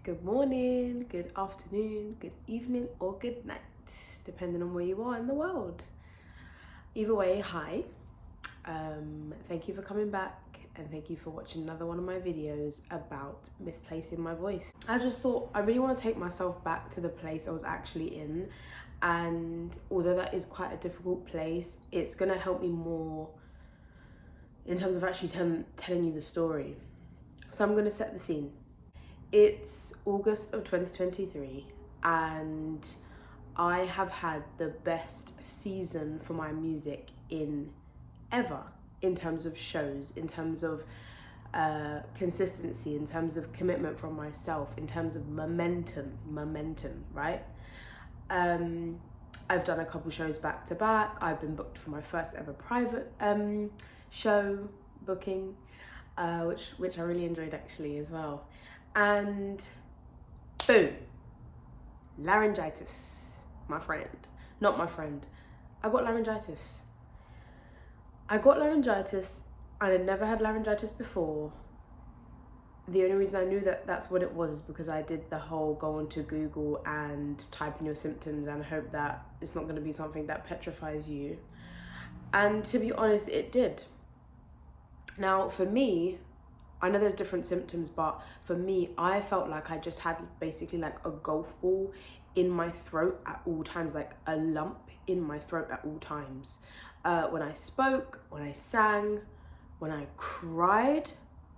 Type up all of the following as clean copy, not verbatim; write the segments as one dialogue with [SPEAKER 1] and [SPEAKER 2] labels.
[SPEAKER 1] Good morning, good afternoon, good evening, or good night, depending on where you are in the world. Either way, hi. Thank you for coming back and thank you for watching another one of my videos about misplacing my voice. I just thought I really want to take myself back to the place I was actually in, and although that is quite a difficult place, it's going to help me more in terms of actually telling you the story. So I'm going to set the scene. It's August of 2023 and I have had the best season for my music in ever, in terms of shows, in terms of consistency, in terms of commitment from myself, in terms of momentum, right? I've done a couple shows back to back. I've been booked for my first ever private show booking, which I really enjoyed actually as well. And boom, laryngitis, my friend. Not my friend. I got laryngitis. And I'd never had laryngitis before. The only reason I knew that that's what it was is because I did the whole go onto Google and type in your symptoms and hope that it's not going to be something that petrifies you. And to be honest, it did. Now, for me, I know there's different symptoms, but for me, I felt like I just had basically like a golf ball in my throat at all times, like a lump in my throat at all times. When I spoke, when I sang, when I cried,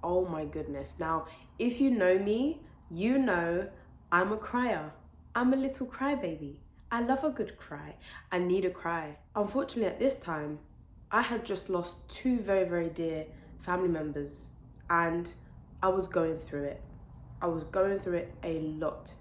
[SPEAKER 1] oh my goodness. Now, if you know me, you know I'm a crier. I'm a little crybaby. I love a good cry. I need a cry. Unfortunately, at this time, I had just lost two very, very dear family members. And I was going through it. I was going through it a lot.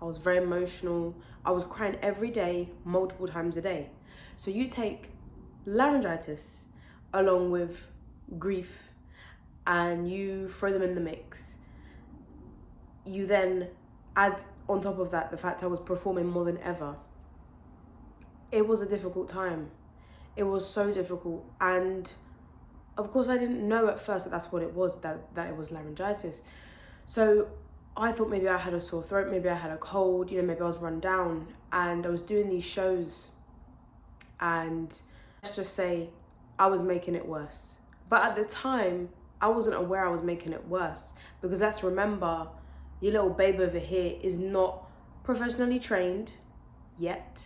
[SPEAKER 1] I was very emotional. I was crying every day, multiple times a day. So you take laryngitis along with grief and you throw them in the mix. You then add on top of that the fact I was performing more than ever. It was a difficult time. It was so difficult. And of course, I didn't know at first that that's what it was, that it was laryngitis. So I thought maybe I had a sore throat, maybe I had a cold, maybe I was run down. And I was doing these shows and let's just say I was making it worse. But at the time, I wasn't aware I was making it worse, because let's remember, your little babe over here is not professionally trained yet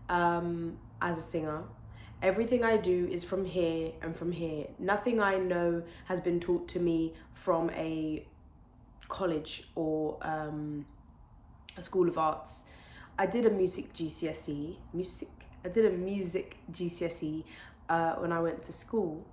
[SPEAKER 1] as a singer. Everything I do is from here and from here. Nothing I know has been taught to me from a college or a school of arts. I did a music GCSE when I went to school.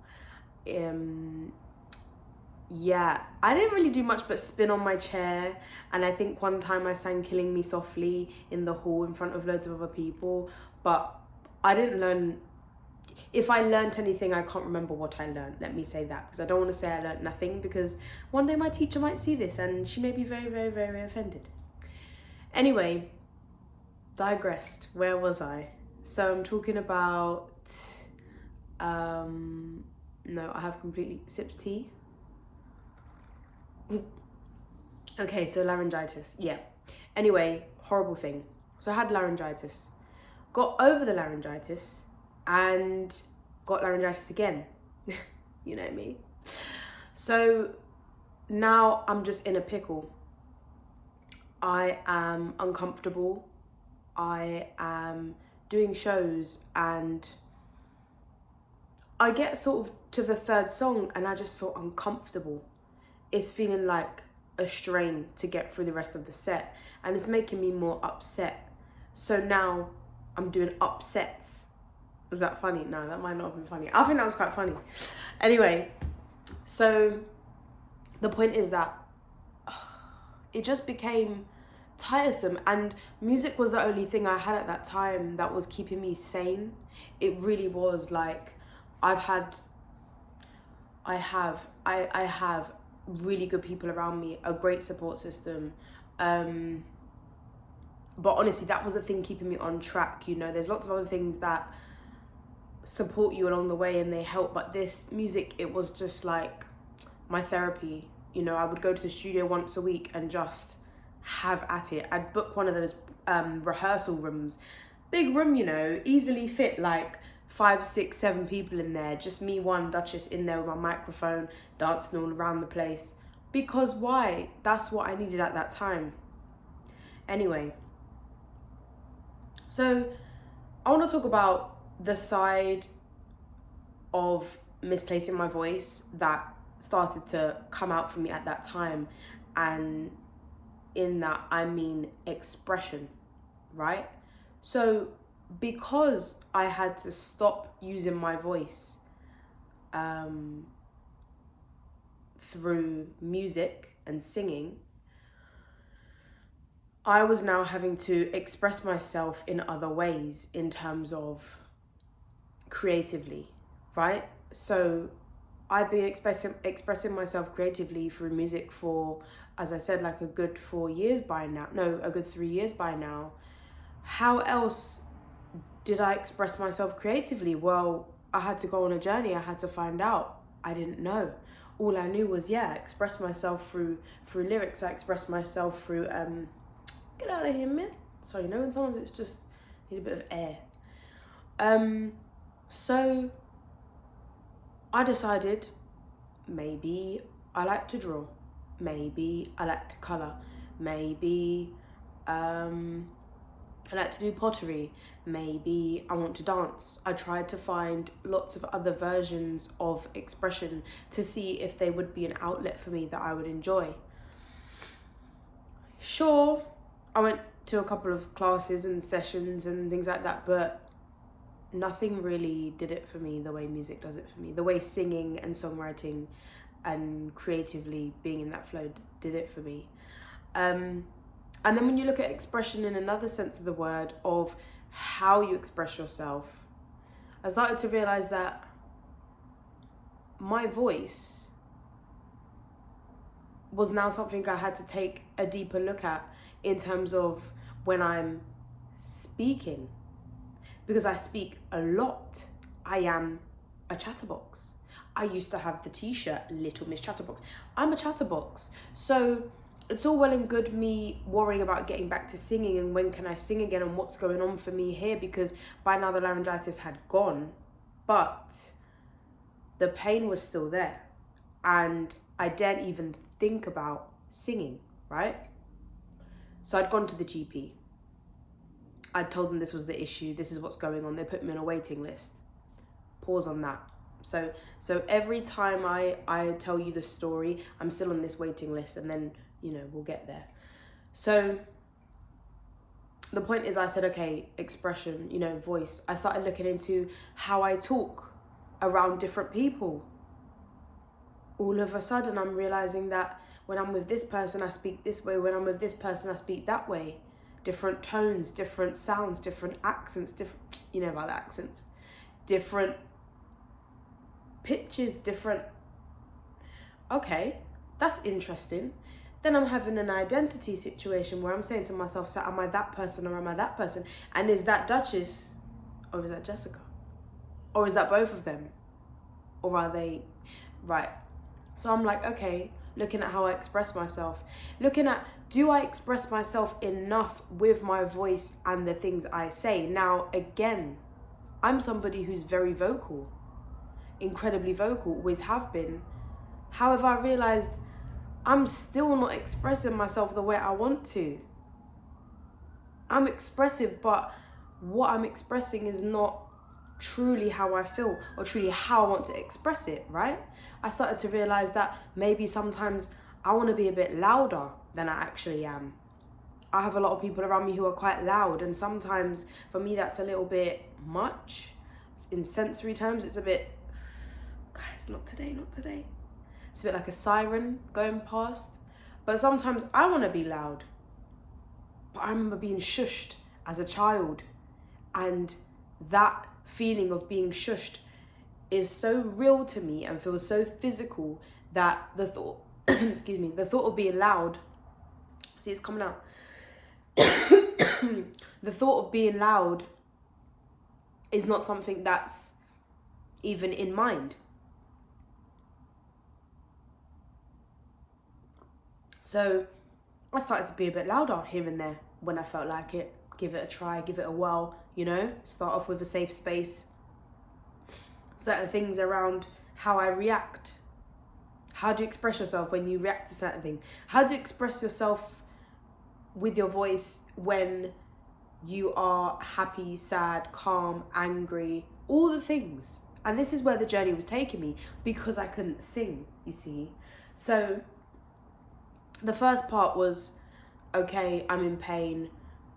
[SPEAKER 1] Yeah, I didn't really do much but spin on my chair, and I think one time I sang Killing Me Softly in the hall in front of loads of other people, but I didn't learn. If I learnt anything, I can't remember what I learned. Let me say that, because I don't want to say I learnt nothing, because one day my teacher might see this and she may be very, very, very offended. Anyway, digressed. Where was I? So I'm talking about, no, I have completely sipped tea. Okay, so laryngitis, yeah. Anyway, horrible thing. So I had laryngitis, got over the laryngitis, and got laryngitis again. You know me. So now I'm just in a pickle. I am uncomfortable. I am doing shows and I get sort of to the third song and I just feel uncomfortable. It's feeling like a strain to get through the rest of the set, and it's making me more upset. So now I'm doing upsets. Was that funny? No, that might not have been funny. I think that was quite funny. Anyway, so the point is that it just became tiresome, and music was the only thing I had at that time that was keeping me sane. It really was. Like, I have really good people around me, a great support system, but honestly that was the thing keeping me on track. There's lots of other things that support you along the way and they help, but this music, it was just like my therapy. I would go to the studio once a week and just have at it. I'd book one of those rehearsal rooms, big room, you know, easily fit like 5, 6, 7 people in there, just me, one Duchess in there with my microphone, dancing all around the place. Because why? That's what I needed at that time. Anyway, so I want to talk about the side of misplacing my voice that started to come out for me at that time. And in that, I mean expression, right? So because I had to stop using my voice through music and singing, I was now having to express myself in other ways in terms of creatively, right? So I've been expressing myself creatively through music for, as I said, like a good 4 years by now. No, a good 3 years by now. How else did I express myself creatively? Well, I had to go on a journey. I had to find out. I didn't know. All I knew was, express myself through lyrics. I express myself through get out of here, man. So, you know, and sometimes it's just need a bit of air. So I decided maybe I like to draw. Maybe I like to colour. Maybe I like to do pottery. Maybe I want to dance. I tried to find lots of other versions of expression to see if they would be an outlet for me that I would enjoy. Sure, I went to a couple of classes and sessions and things like that, but nothing really did it for me the way music does it for me. The way singing and songwriting and creatively being in that flow did it for me. And then when you look at expression in another sense of the word, of how you express yourself, I started to realize that my voice was now something I had to take a deeper look at in terms of when I'm speaking. Because I speak a lot. I am a chatterbox. I used to have the t-shirt, Little Miss Chatterbox. I'm a chatterbox. So it's all well and good me worrying about getting back to singing and when can I sing again and what's going on for me here, because by now the laryngitis had gone, but the pain was still there. And I daren't even think about singing, right? So I'd gone to the GP. I told them this was the issue, this is what's going on. They put me on a waiting list. Pause on that. So every time I tell you the story, I'm still on this waiting list, and then, you know, we'll get there. So the point is, I said, okay, expression, you know, voice. I started looking into how I talk around different people. All of a sudden, I'm realizing that when I'm with this person, I speak this way. When I'm with this person, I speak that way. Different tones, different sounds, different accents, different, you know about the accents, different pitches, different, okay, that's interesting. Then I'm having an identity situation where I'm saying to myself, so am I that person or am I that person? And is that Duchess or is that Jessica? Or is that both of them? Or are they, right? So I'm like, okay, looking at how I express myself, looking at, do I express myself enough with my voice and the things I say? Now, again, I'm somebody who's very vocal, incredibly vocal, always have been. However, I realized I'm still not expressing myself the way I want to. I'm expressive, but what I'm expressing is not truly how I feel or truly how I want to express it, right? I started to realize that maybe sometimes I want to be a bit louder than I actually am. I have a lot of people around me who are quite loud, and sometimes for me that's a little bit much. In sensory terms, it's a bit, guys, not today, not today. It's a bit like a siren going past. But sometimes I want to be loud. But I remember being shushed as a child, and that feeling of being shushed is so real to me and feels so physical that the thought, excuse me, the thought of being loud, see, it's coming out. The thought of being loud is not something that's even in mind. So I started to be a bit louder here and there when I felt like it. Give it a try, give it a whirl, you know? Start off with a safe space. Certain things around how I react. How do you express yourself when you react to certain things? How do you express yourself with your voice when you are happy, sad, calm, angry, all the things? And this is where the journey was taking me, because I couldn't sing, you see. So the first part was, okay, I'm in pain.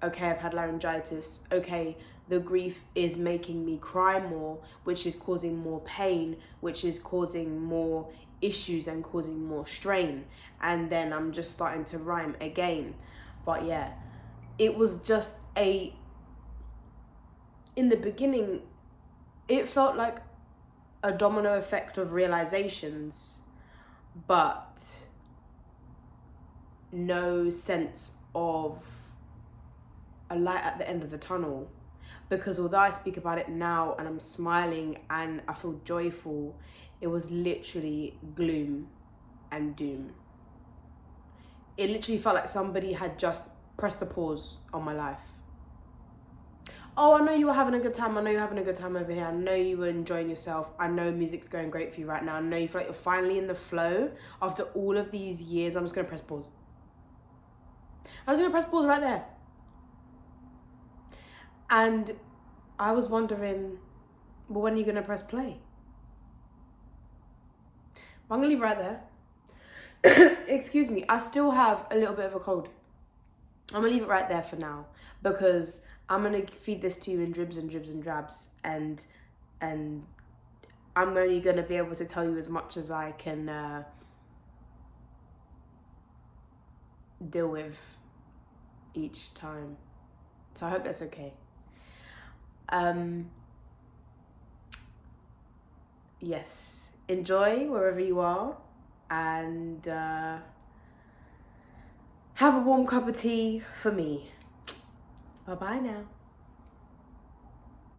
[SPEAKER 1] Okay, I've had laryngitis. Okay, the grief is making me cry more, which is causing more pain, which is causing more issues and causing more strain. And then I'm just starting to rhyme again. But yeah, it was just in the beginning, it felt like a domino effect of realizations, but no sense of a light at the end of the tunnel. Because although I speak about it now and I'm smiling and I feel joyful, it was literally gloom and doom. It literally felt like somebody had just pressed the pause on my life. Oh, I know you were having a good time. I know you're having a good time over here. I know you were enjoying yourself. I know music's going great for you right now. I know you feel like you're finally in the flow. After all of these years, I'm just going to press pause. I'm just going to press pause right there. And I was wondering, well, when are you going to press play? I'm going to leave it right there. Excuse me, I still have a little bit of a cold. I'm going to leave it right there for now, because I'm going to feed this to you in dribs and dribs and drabs. And I'm only going to be able to tell you as much as I can deal with each time. So I hope that's okay. Yes, enjoy wherever you are, and have a warm cup of tea for me. Bye bye now.